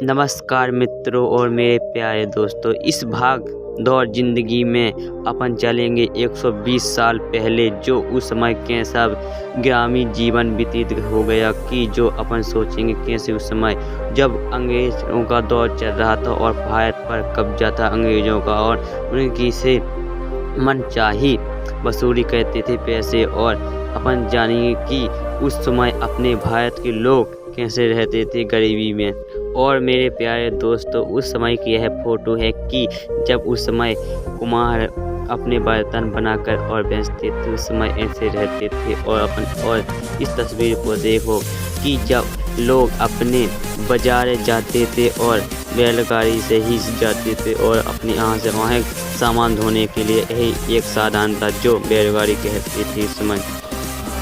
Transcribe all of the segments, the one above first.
नमस्कार मित्रों और मेरे प्यारे दोस्तों, इस भाग दौड़ जिंदगी में अपन चलेंगे 120 साल पहले। जो उस समय कैसा ग्रामीण जीवन व्यतीत हो गया कि जो अपन सोचेंगे कैसे उस समय जब अंग्रेज़ों का दौर चल रहा था और भारत पर कब्जा था अंग्रेज़ों का और उनकी से मनचाही वसूली करते थे पैसे। और अपन जानेंगे कि उस समय अपने भारत के लोग कैसे रहते थे गरीबी में। और मेरे प्यारे दोस्तों, उस समय की यह फोटो है कि जब उस समय कुम्हार अपने बर्तन बनाकर और बेचते थे, उस समय ऐसे रहते थे। और इस तस्वीर को देखो कि जब लोग अपने बाजार जाते थे और बैलगाड़ी से ही जाते थे और अपनी यहाँ से वहाँ सामान धोने के लिए यही एक साधन था जो बैलगाड़ी कहते थे इस समय।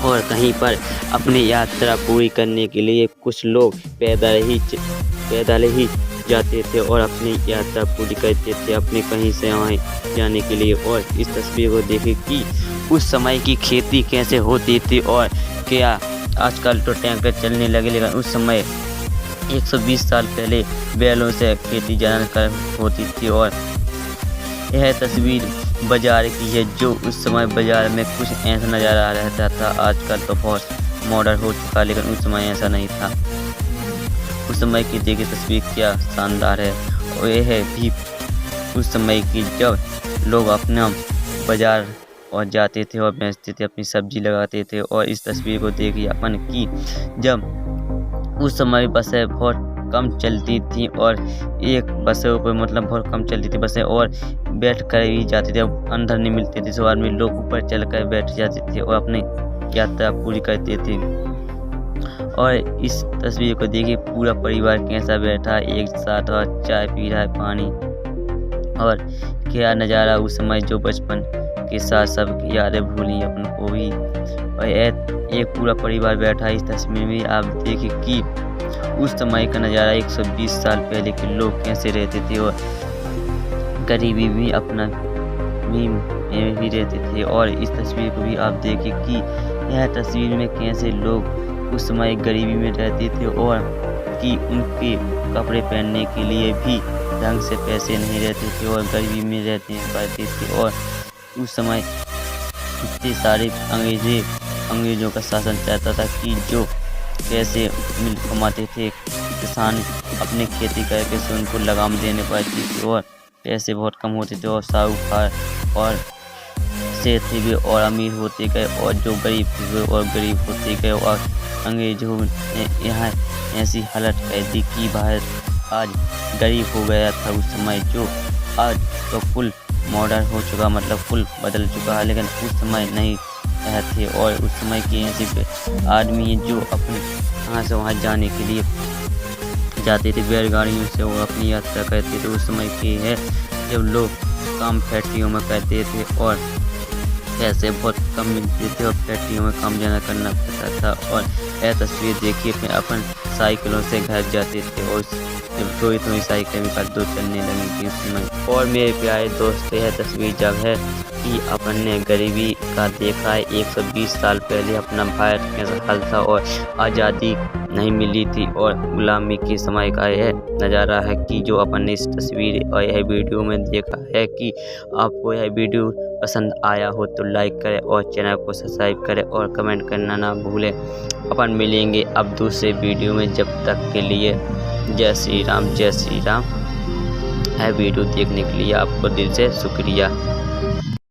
और कहीं पर अपनी यात्रा पूरी करने के लिए कुछ लोग पैदल ही जाते थे और अपनी यात्रा पूरी करते थे अपने कहीं से वहाँ जाने के लिए। और इस तस्वीर को देखें कि उस समय की खेती कैसे होती थी और क्या आजकल तो टैंकर चलने लगे, लेकिन उस समय 120 साल पहले बैलों से खेती ज़्यादा होती थी। और यह तस्वीर बाजार की है, जो उस समय बाजार में कुछ ऐसा नज़ारा रहता था। आजकल तो बहुत मॉडर्न हो चुका, लेकिन उस समय ऐसा नहीं था। उस समय की देखिए तस्वीर क्या शानदार है। और यह है भी उस समय की जब लोग अपना बाजार और जाते थे और बेचते थे, अपनी सब्जी लगाते थे। और इस तस्वीर को देखिए अपन कि जब उस समय बसें बहुत कम चलती थी और एक बसों पर मतलब बहुत कम चलती थी बसें और बैठ कर ही जाते थे, अंदर नहीं मिलते थे। सो आदमी लोग ऊपर चल कर बैठ जाते थे और अपनी यात्रा पूरी करते थे। और इस तस्वीर को देखिए पूरा परिवार कैसा बैठा एक साथ और चाय पी रहा है, पानी। और क्या नज़ारा उस समय, जो बचपन के साथ सब यादें भूली अपन को भी। और एक पूरा परिवार बैठा है इस तस्वीर में। आप देखिए कि उस समय का नज़ारा 120 साल पहले के लोग कैसे रहते थे और गरीबी भी अपना भी रहते थे। और इस तस्वीर को भी आप देखिए कि यह तस्वीर में कैसे लोग उस समय गरीबी में रहते थे और कि उनके कपड़े पहनने के लिए भी ढंग से पैसे नहीं रहते थे और गरीबी में रहते थे। और उस समय इतने सारे अंग्रेज़ों का शासन चाहता था कि जो पैसे मिल कमाते थे किसान अपने खेती करके से उनको लगाम देने पड़ती थी और पैसे बहुत कम होते थे। और साहूकार और सेठ भी और अमीर होते गए और जो गरीब थे और गरीब होते गए। और अंग्रेज़ों ने यहाँ ऐसी हालत कर दी कि भारत आज गरीब हो गया था उस समय, जो आज तो फुल मॉडर्न हो चुका, मतलब फुल बदल चुका है, लेकिन उस समय नहीं थे। और उस समय के ऐसे आदमी जो अपने यहाँ से वहाँ जाने के लिए जाते थे बैलगाड़ियों से और अपनी यात्रा करते थे। उस समय की है जब लोग काम फैक्ट्रियों में करते थे और पैसे बहुत कम मिलते थे और फैक्ट्रियों में काम ज़्यादा करना पड़ता था। और यह तस्वीर देखिए फिर अपन साइकिलों से घर जाते थे और थोड़ी साइकिल भी कर दो चलने लगी थी उस समय। और मेरे प्यारे दोस्त, यह तस्वीर जब है कि अपन ने गरीबी का देखा है 120 साल पहले अपना भारत कैसा हाल था और आज़ादी नहीं मिली थी और गुलामी के समय का यह नज़ारा है कि जो अपन ने इस तस्वीर और यह वीडियो में देखा है। कि आपको यह वीडियो पसंद आया हो तो लाइक करें और चैनल को सब्सक्राइब करें और कमेंट करना ना भूलें। अपन मिलेंगे अब दूसरे वीडियो में, जब तक के लिए जय श्री राम, जय श्री राम। यह वीडियो देखने के लिए आपको दिल से शुक्रिया।